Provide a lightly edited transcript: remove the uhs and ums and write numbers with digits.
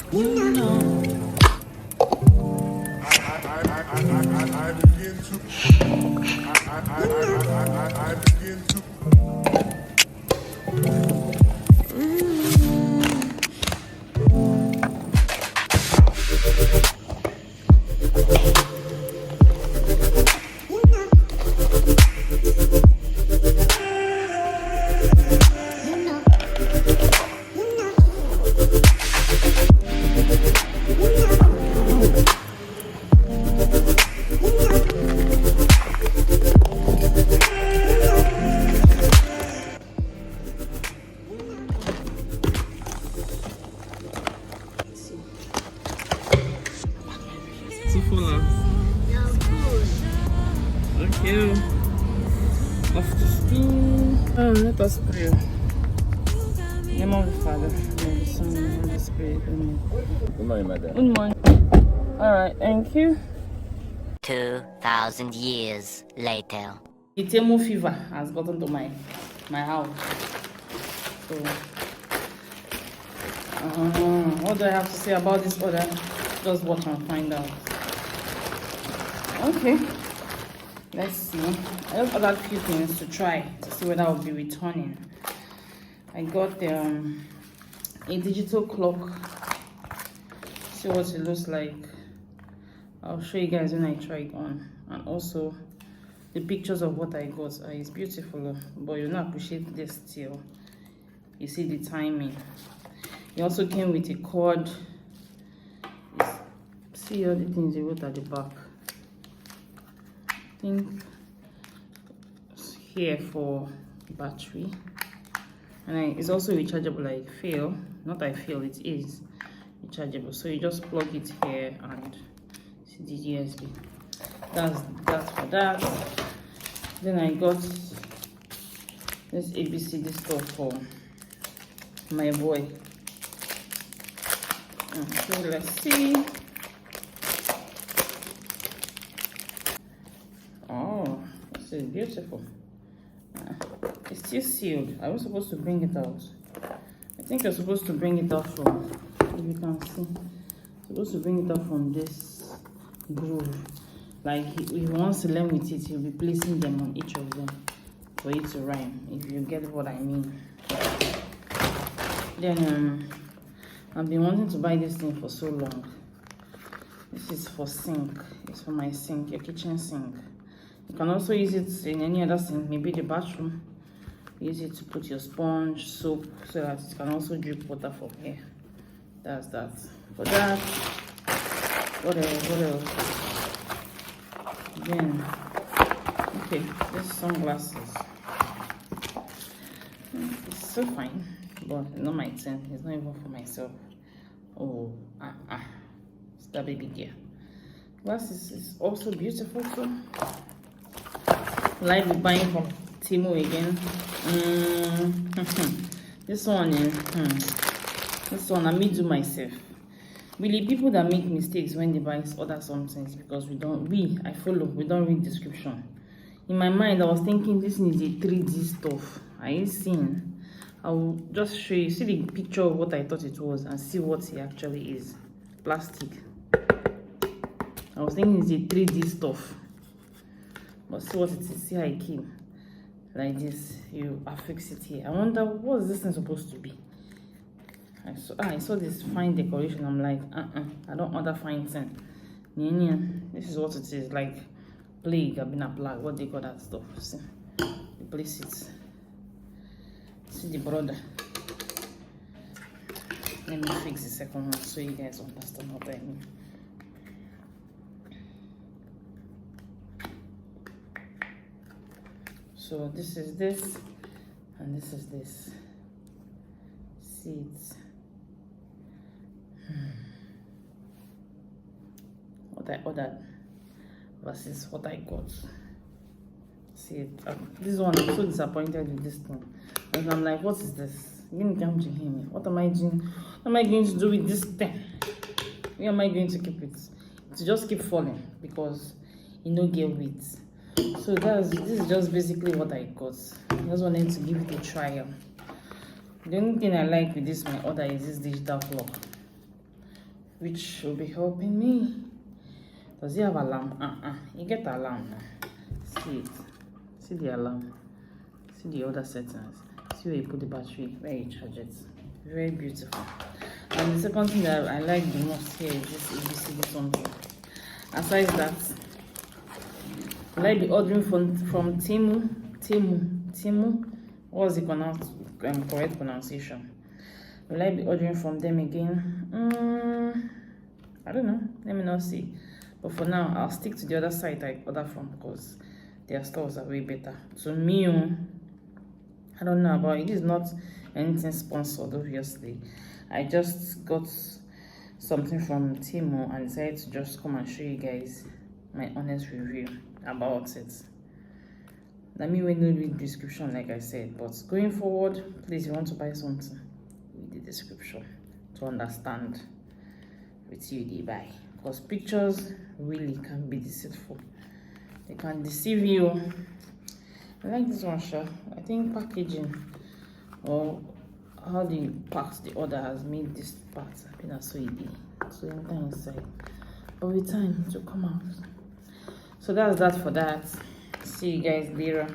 You know. I begin to Okay. Off to school. Let us pray. Name of the Father, and the Son, and the Spirit. Amen. Good morning, madam. Good morning. Alright, thank you. 2,000 years later. The Temu fever has gotten to my house. So, what do I have to say about this order? Just watch and find out. Okay. Let's see. I just ordered a few things to try to see whether I'll be returning. I got a digital clock. See what it looks like. I'll show you guys when I try it on. And also the pictures of what I got. It's beautiful, but you'll not appreciate this till you see the timing. It also came with a cord. See all the things they wrote at the back. I think here for battery, and it's also rechargeable. Like it is rechargeable, so you just plug it here and see the USB. That's for that. Then I got this ABCD stuff for my boy. Okay, let's see. Oh, this is beautiful. It's still sealed. I was supposed to bring it out. I think you're supposed to bring it out from, if you can see, supposed to bring it out from this groove. Like if he wants to learn with it, he'll be placing them on each of them for it to rhyme, if you get what I mean. Then I've been wanting to buy this thing for so long. This is for sink. It's for my sink, your kitchen sink. You can also use it in any other sink, maybe the bathroom. Use it to put your sponge, soap, so that it can also drip water from here. That's that. For that, what else? Then, okay, these sunglasses. It's so fine, but not my turn. It's not even for myself. Oh, it's that baby gear. Glasses is also beautiful too. Will I be buying from Temu again? This one, this one I may do myself. Really, people that make mistakes when they buy other something because we don't read description. In my mind, I was thinking this is a 3D stuff. I ain't seen. I will just show you, see the picture of what I thought it was and see what it actually is. Plastic. I was thinking it's a 3D stuff. But see what it is. See how it came. Like this. You affix it here. I wonder what is this thing supposed to be. I saw this fine decoration. I'm like, I don't order fine thing. This is what it is. Like plague. I've been a plug. What they call that stuff? See, you place it. See the brother. Let me fix the second one so you guys understand what I mean. So this is this, and this is this. Seeds. What I ordered versus what I got. See, this one I'm so disappointed with this thing. And I'm like, what is this? What am I doing? What am I going to do with this thing? Where am I going to keep it? To just keep falling because you know get weight. So this is just basically what I got. I just wanted to give it a trial. The only thing I like with this my order is this digital clock. which will be helping me. Does he have alarm? You get alarm now. See it. See the alarm. See the other settings. See where you put the battery, where you charge it. Very beautiful. And the second thing that I like the most here is this ABCD something. Aside that, I like the ordering from Temu. What's the correct pronunciation? I like the ordering from them again. I don't know. Let me not see. But for now, I'll stick to the other site I order from because their stores are way better. To me, I don't know about it. It is not anything sponsored, obviously. I just got something from Temu and decided to just come and show you guys my honest review about it. Let me read the description, like I said. But going forward, please, if you want to buy something, read the description to understand what you buy. Because pictures really can be deceitful. They can deceive you. I like this one, sure. I think packaging or how the packs the order has made this part appear so easy. So enter inside. But with time to come out. So that's that for that. See you guys later.